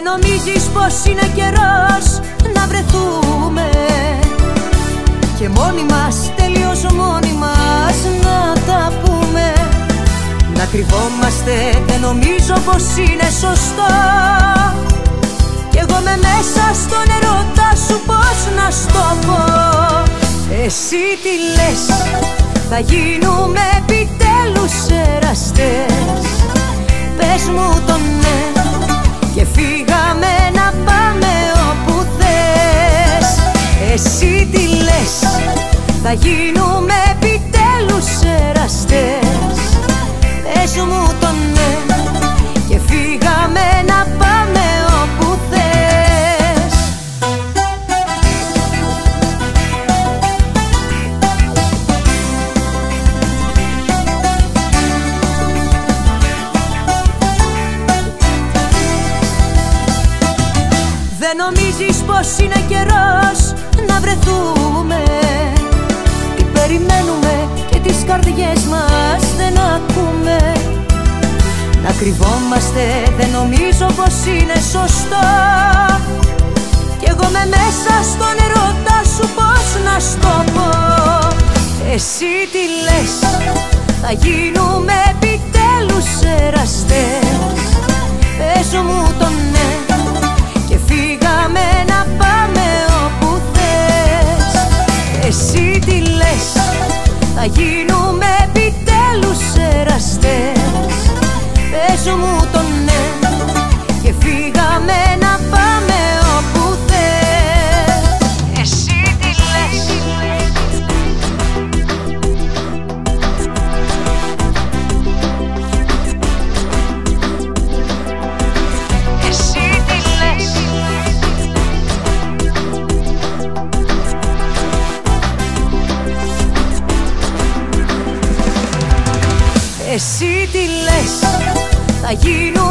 Δεν νομίζεις πως είναι καιρός να βρεθούμε και μόνοι μας, τελείως μόνοι μας να τα πούμε? Να κρυβόμαστε δεν νομίζω πως είναι σωστό, κι εγώ με μέσα στον ερώτα σου πώς να στο πω? Εσύ τι λες, θα γίνουμε επιτέλους εραστές? Πες μου το ναι και φύγαμε να πάμε όπου θες. Εσύ τι λες, θα γίνουμε επιτέλους εραστές? Πες μου το ναι και φύγαμε να πάμε όπου θες. Δεν νομίζεις πως είναι καιρός να βρεθούμε? Τι περιμένουμε και τις καρδιές μας δεν ακούμε? Να κρυβόμαστε δεν νομίζω πως είναι σωστό, κι εγώ με μέσα στον ερώτα σου πώς να στο πω? Εσύ τι λες, θα γίνουμε επιτέλους εραστές? Πες μου το ναι και φύγαμε να πάμε όπου θες. Εσύ τι λες, θα γίνουμε επιτέλους εραστές? Πες μου το ναι και φύγαμε να πάμε όπου θες. Εσύ τι λες, εσύ τι λες, εσύ τι λες, θα γίνουμε